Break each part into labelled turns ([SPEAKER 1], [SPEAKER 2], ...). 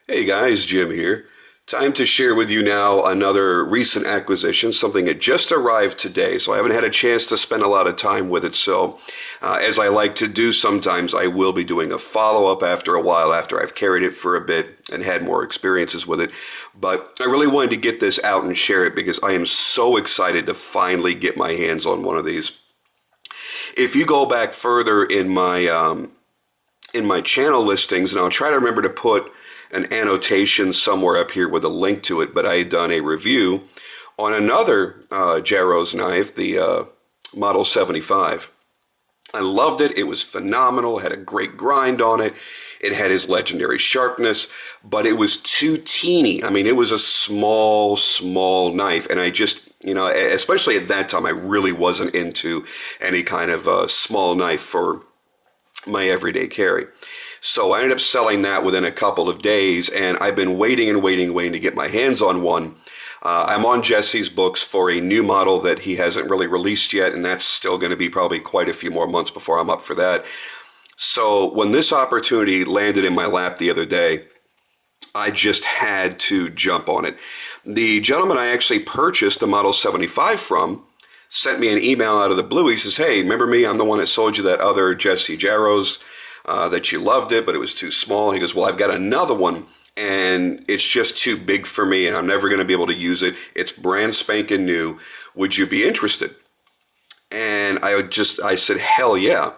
[SPEAKER 1] Hey guys, Jim here. Time to share with you now another recent acquisition, something that just arrived today, so I haven't had a chance to spend a lot of time with it. So, as I like to do sometimes, I will be doing a follow-up after a while, after I've carried it for a bit and had more experiences with it. But I really wanted to get this out and share it because I am so excited to finally get my hands on one of these. If you go back further in my channel listings, and I'll try to remember to put an annotation somewhere up here with a link to it, but I had done a review on another Jarosz knife, the Model 75. I loved it. It was phenomenal. It had a great grind on it. It had his legendary sharpness, but it was too teeny. I mean, it was a small, small knife, and I just, especially at that time, I really wasn't into any kind of small knife for my everyday carry. So I ended up selling that within a couple of days, and I've been waiting to get my hands on one. I'm on Jesse's books for a new model that he hasn't really released yet, and that's still going to be probably quite a few more months before I'm up for that. So when this opportunity landed in my lap the other day, I just had to jump on it. The gentleman I actually purchased the Model 75 from sent me an email out of the blue. He says, "Hey, remember me? I'm the one that sold you that other Jesse Jarosz that you loved it, but it was too small." He goes, "Well, I've got another one, and it's just too big for me, and I'm never going to be able to use it. It's brand spanking new. Would you be interested?" And I said, "Hell yeah."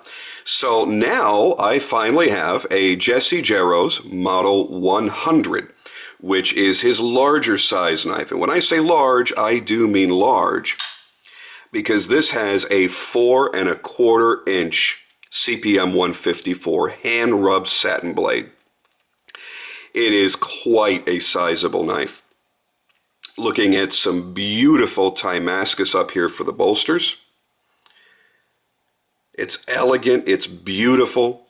[SPEAKER 1] So now I finally have a Jesse Jarosz Model 100, which is his larger size knife. And when I say large, I do mean large, because this has a 4¼ inch CPM 154 hand rubbed satin blade. It is quite a sizable knife. Looking at some beautiful Damascus up here for the bolsters. It's elegant, it's beautiful,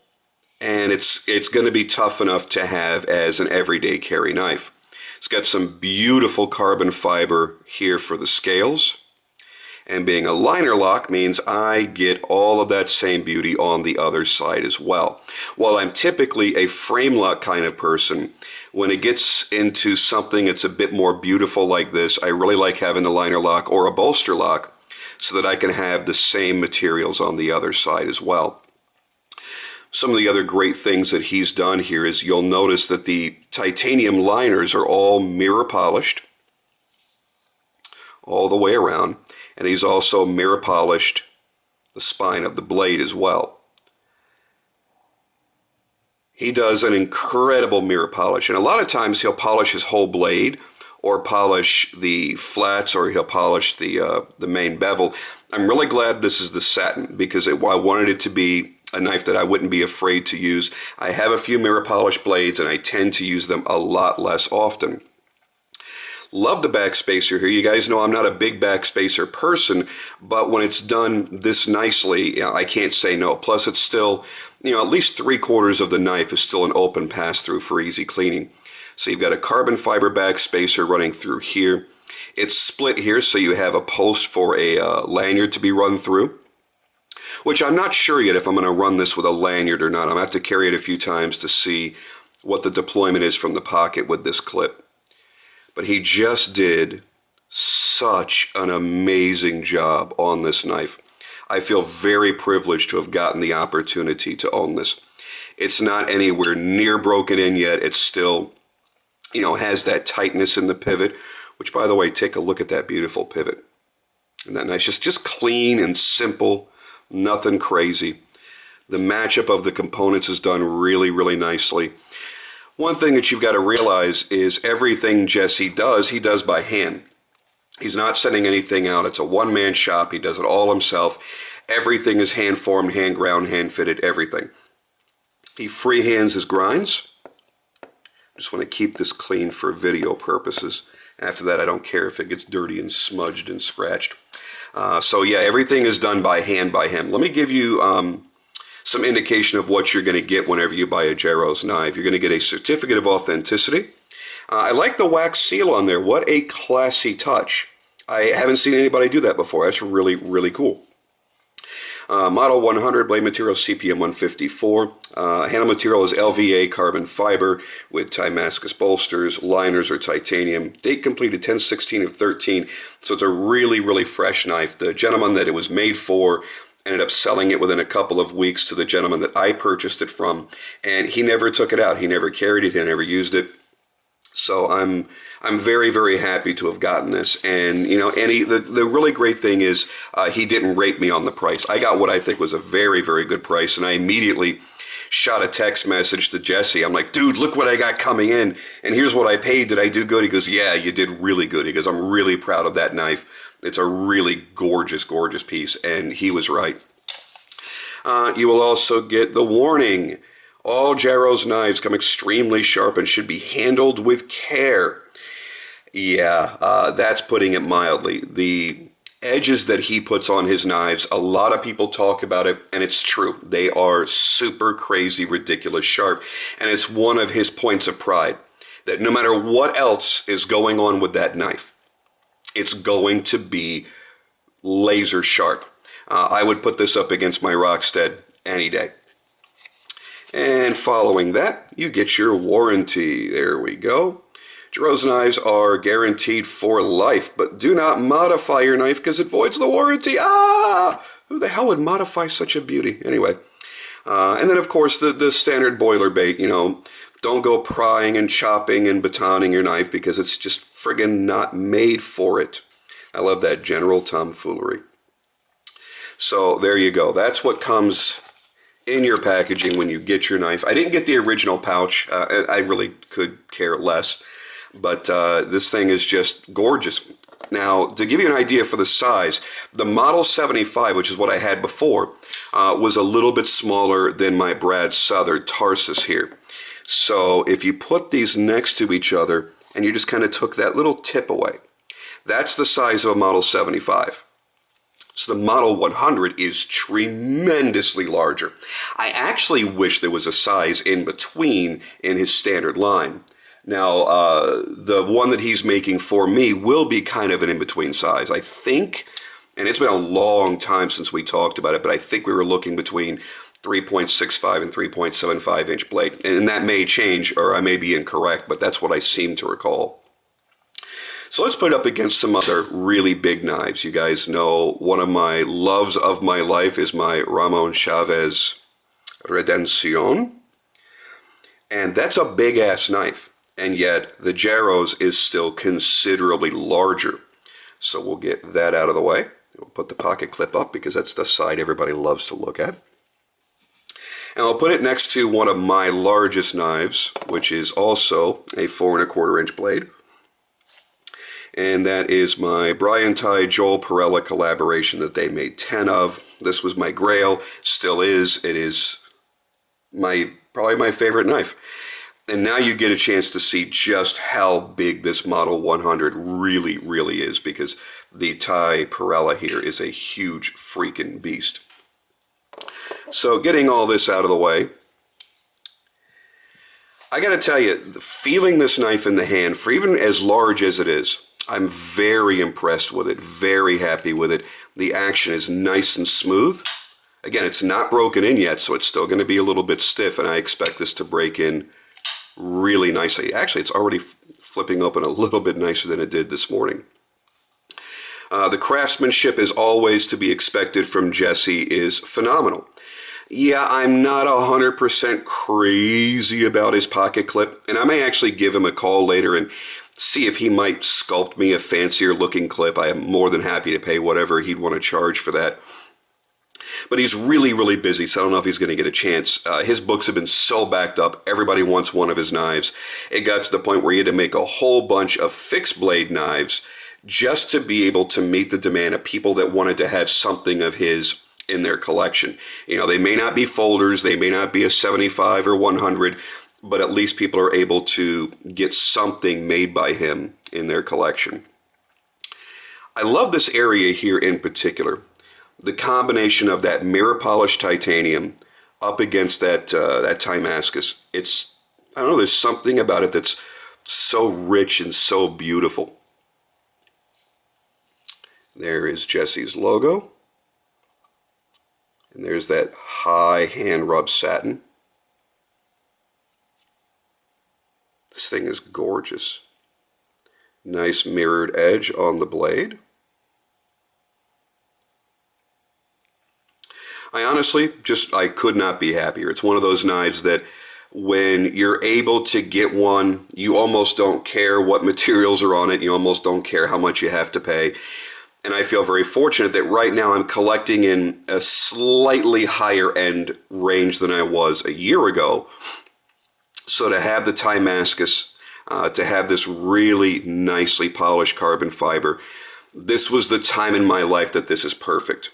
[SPEAKER 1] and it's going to be tough enough to have as an everyday carry knife. It's got some beautiful carbon fiber here for the scales. And being a liner lock means I get all of that same beauty on the other side as well. While I'm typically a frame lock kind of person, when it gets into something that's a bit more beautiful like this, I really like having the liner lock or a bolster lock so that I can have the same materials on the other side as well. Some of the other great things that he's done here is you'll notice that the titanium liners are all mirror polished all the way around. And he's also mirror polished the spine of the blade as well. He does an incredible mirror polish, and a lot of times he'll polish his whole blade or polish the flats, or he'll polish the main bevel. I'm really glad this is the satin, because I wanted it to be a knife that I wouldn't be afraid to use. I have a few mirror polish blades, and I tend to use them a lot less often. Love the backspacer here. You guys know I'm not a big backspacer person, but when it's done this nicely, I can't say no. Plus, it's still, at least 3/4 of the knife is still an open pass-through for easy cleaning. So you've got a carbon fiber backspacer running through here. It's split here, so you have a post for a lanyard to be run through, which I'm not sure yet if I'm going to run this with a lanyard or not. I'm going to have to carry it a few times to see what the deployment is from the pocket with this clip. But he just did such an amazing job on this knife. I feel very privileged to have gotten the opportunity to own this. It's not anywhere near broken in yet. It's still, has that tightness in the pivot, which, by the way, take a look at that beautiful pivot. Isn't that nice? Just clean and simple, nothing crazy. The matchup of the components is done really, really nicely. One thing that you've got to realize is everything Jesse does, he does by hand. He's not sending anything out. It's a one-man shop. He does it all himself. Everything is hand-formed, hand-ground, hand-fitted, everything. He freehands his grinds. Just want to keep this clean for video purposes. After that, I don't care if it gets dirty and smudged and scratched. So yeah, everything is done by hand by him. Let me give you some indication of what you're going to get whenever you buy a Jarosz knife. You're going to get a certificate of authenticity. I like the wax seal on there. What a classy touch. I haven't seen anybody do that before. That's really, really cool. Model 100, blade material CPM 154. Handle material is LVA carbon fiber with Damascus bolsters. Liners are titanium. Date completed 10/16 of 13. So it's a really, really fresh knife. The gentleman that it was made for ended up selling it within a couple of weeks to the gentleman that I purchased it from, and he never took it out. He never carried it. He never used it. So I'm very, very happy to have gotten this. And, you know, the really great thing is he didn't rate me on the price. I got what I think was a very, very good price, and I immediately shot a text message to Jesse. I'm like, dude, look what I got coming in, and here's what I paid. Did I do good? He goes, yeah, you did really good. He goes, I'm really proud of that knife. It's a really gorgeous, gorgeous piece, and he was right. You will also get the warning. All Jarosz knives come extremely sharp and should be handled with care. Yeah, that's putting it mildly. The edges that he puts on his knives, a lot of people talk about it, and it's true. They are super crazy, ridiculous sharp, and it's one of his points of pride, that no matter what else is going on with that knife, it's going to be laser sharp. I would put this up against my Rockstead any day. And following that, you get your warranty. There we go. Jarosz knives are guaranteed for life, but do not modify your knife because it voids the warranty. Ah! Who the hell would modify such a beauty? Anyway. And then, of course, the standard boilerplate, you know, don't go prying and chopping and batoning your knife because it's just friggin' not made for it. I love that general tomfoolery. So there you go. That's what comes in your packaging when you get your knife. I didn't get the original pouch. I really could care less. But this thing is just gorgeous. Now, to give you an idea for the size, the Model 75, which is what I had before, was a little bit smaller than my Brad Southern Tarsus here. So if you put these next to each other and you just kind of took that little tip away, that's the size of a Model 75. So the Model 100 is tremendously larger. I actually wish there was a size in between in his standard line. Now, the one that he's making for me will be kind of an in-between size. I think, and it's been a long time since we talked about it, but I think we were looking between 3.65 and 3.75 inch blade. And that may change, or I may be incorrect, but that's what I seem to recall. So let's put it up against some other really big knives. You guys know one of my loves of my life is my Ramon Chavez Redención. And that's a big-ass knife. And yet the Jarosz is still considerably larger. So we'll get that out of the way. We'll put the pocket clip up because that's the side everybody loves to look at. And I'll put it next to one of my largest knives, which is also a 4 1/4 inch blade. And that is my Brian Ty Joel Perella collaboration that they made 10 of. This was my grail, still is. It is probably my favorite knife. And now you get a chance to see just how big this Model 100 really, really is, because the Ty Perella here is a huge freaking beast. So getting all this out of the way, I got to tell you, feeling this knife in the hand, for even as large as it is, I'm very impressed with it, very happy with it. The action is nice and smooth. Again, it's not broken in yet, so it's still going to be a little bit stiff, and I expect this to break in really nicely. Actually, it's already flipping open a little bit nicer than it did this morning. The craftsmanship, is always to be expected from Jesse, is phenomenal. Yeah, I'm not 100% crazy about his pocket clip, and I may actually give him a call later and see if he might sculpt me a fancier looking clip. I am more than happy to pay whatever he'd want to charge for that. But he's really, really busy, so I don't know if he's going to get a chance. His books have been so backed up. Everybody wants one of his knives. It got to the point where he had to make a whole bunch of fixed blade knives just to be able to meet the demand of people that wanted to have something of his in their collection. You know, they may not be folders, they may not be a 75 or 100, but at least people are able to get something made by him in their collection. I love this area here in particular. The combination of that mirror polished titanium up against that Damascus. It's, I don't know, there's something about it that's so rich and so beautiful. There is Jesse's logo. And there's that high hand rub satin. This thing is gorgeous. Nice mirrored edge on the blade. I honestly I could not be happier. It's one of those knives that when you're able to get one, you almost don't care what materials are on it. You almost don't care how much you have to pay. And I feel very fortunate that right now I'm collecting in a slightly higher end range than I was a year ago. So to have the Timascus, to have this really nicely polished carbon fiber, this was the time in my life that this is perfect.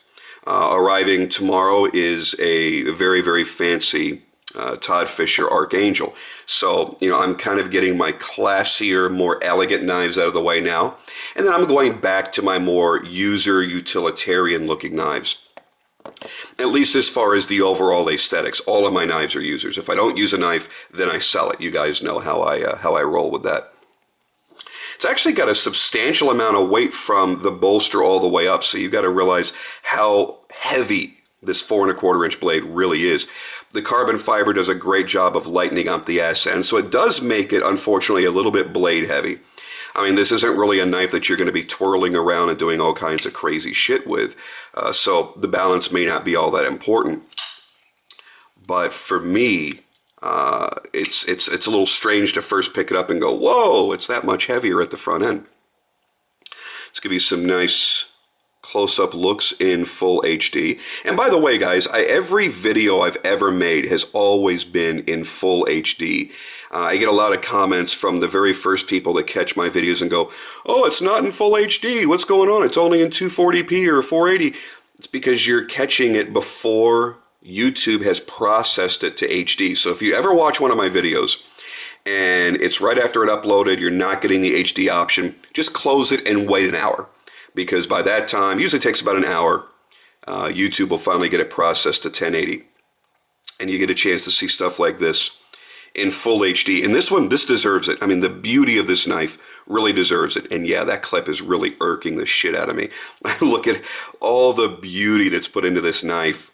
[SPEAKER 1] Arriving tomorrow is a very, very fancy Todd Fisher Archangel. So, you know, I'm kind of getting my classier, more elegant knives out of the way now. And then I'm going back to my more utilitarian looking knives. At least as far as the overall aesthetics. All of my knives are users. If I don't use a knife, then I sell it. You guys know how I roll with that. It's actually got a substantial amount of weight from the bolster all the way up, so you've got to realize how heavy this 4 1/4 inch blade really is. The carbon fiber does a great job of lightening up the ass end, so it does make it, unfortunately, a little bit blade heavy. I mean, this isn't really a knife that you're going to be twirling around and doing all kinds of crazy shit with, so the balance may not be all that important. But for me, it's a little strange to first pick it up and go, whoa, it's that much heavier at the front end. Let's give you some nice close-up looks in full HD. And by the way, guys, every video I've ever made has always been in full HD. I get a lot of comments from the very first people that catch my videos and go, oh, it's not in full HD. What's going on? It's only in 240p or 480. It's because you're catching it before YouTube has processed it to HD. So if you ever watch one of my videos and it's right after it uploaded, you're not getting the HD option, just close it and wait an hour. Because by that time, usually takes about an hour, YouTube will finally get it processed to 1080. And you get a chance to see stuff like this in full HD. And this one, this deserves it. I mean, the beauty of this knife really deserves it. And yeah, that clip is really irking the shit out of me. I look at all the beauty that's put into this knife,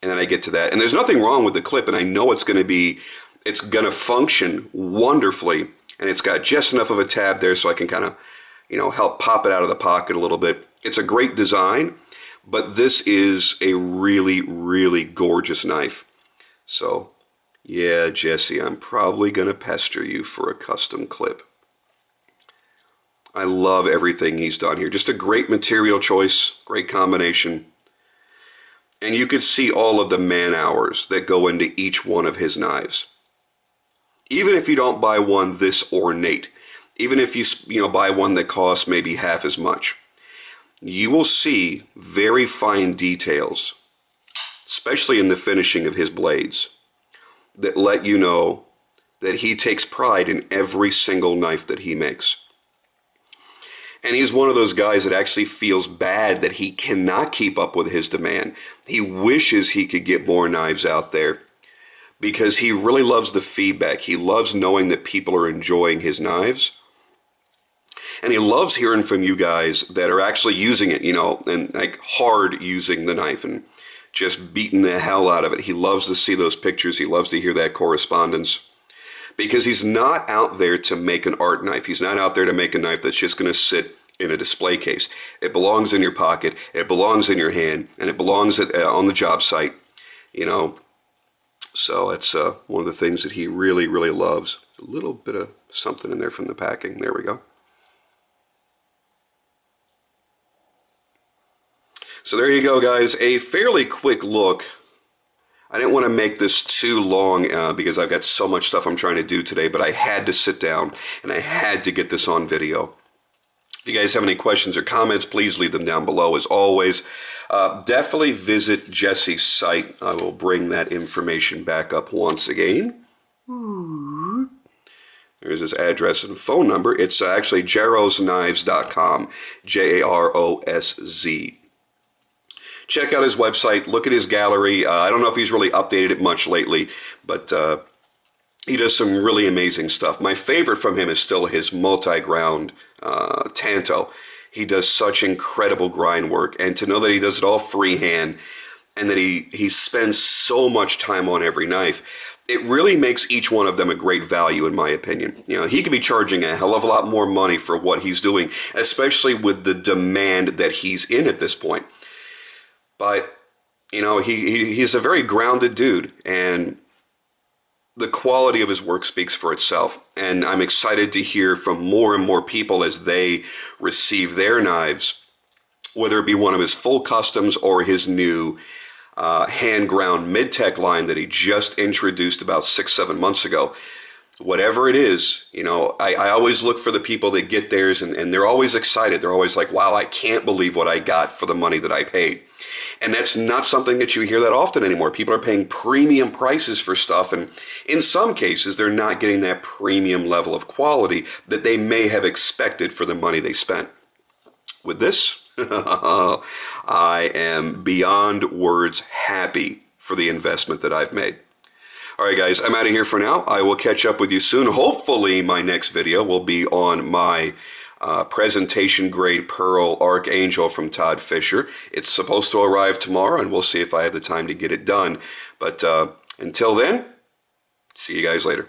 [SPEAKER 1] and then I get to that. And there's nothing wrong with the clip, and I know it's going to function wonderfully. And it's got just enough of a tab there so I can kind of, you know, help pop it out of the pocket a little bit. It's a great design, but this is a really, really gorgeous knife. So, yeah, Jesse, I'm probably going to pester you for a custom clip. I love everything he's done here. Just a great material choice, great combination. And you could see all of the man hours that go into each one of his knives. Even if you don't buy one this ornate, even if you buy one that costs maybe half as much, you will see very fine details, especially in the finishing of his blades, that let you know that he takes pride in every single knife that he makes. And he's one of those guys that actually feels bad that he cannot keep up with his demand. He wishes he could get more knives out there because he really loves the feedback. He loves knowing that people are enjoying his knives. And he loves hearing from you guys that are actually using it, you know, and like hard using the knife and just beating the hell out of it. He loves to see those pictures. He loves to hear that correspondence. Because he's not out there to make an art knife. He's not out there to make a knife that's just going to sit in a display case. It belongs in your pocket, it belongs in your hand, and it belongs on the job site, you know. So it's one of the things that he really, really loves. A little bit of something in there from the packing. There we go. So there you go, guys. A fairly quick look. I didn't want to make this too long because I've got so much stuff I'm trying to do today, but I had to sit down and I had to get this on video. If you guys have any questions or comments, please leave them down below. As always, definitely visit Jesse's site. I will bring that information back up once again. There's his address and phone number. It's actually jaroszknives.com, Jarosz. Check out his website, look at his gallery. I don't know if he's really updated it much lately, but he does some really amazing stuff. My favorite from him is still his multi-ground Tanto. He does such incredible grind work, and to know that he does it all freehand, and that he spends so much time on every knife, it really makes each one of them a great value, in my opinion. You know, he could be charging a hell of a lot more money for what he's doing, especially with the demand that he's in at this point. But, you know, he's a very grounded dude, and the quality of his work speaks for itself. And I'm excited to hear from more and more people as they receive their knives, whether it be one of his full customs or his new hand-ground mid-tech line that he just introduced about 6-7 months ago. Whatever it is, you know, I always look for the people that get theirs, and they're always excited. They're always like, wow, I can't believe what I got for the money that I paid. And that's not something that you hear that often anymore. People are paying premium prices for stuff, and in some cases, they're not getting that premium level of quality that they may have expected for the money they spent. With this, I am beyond words happy for the investment that I've made. All right, guys, I'm out of here for now. I will catch up with you soon. Hopefully, my next video will be on my presentation-grade Pearl Archangel from Todd Fisher. It's supposed to arrive tomorrow, and we'll see if I have the time to get it done. But until then, see you guys later.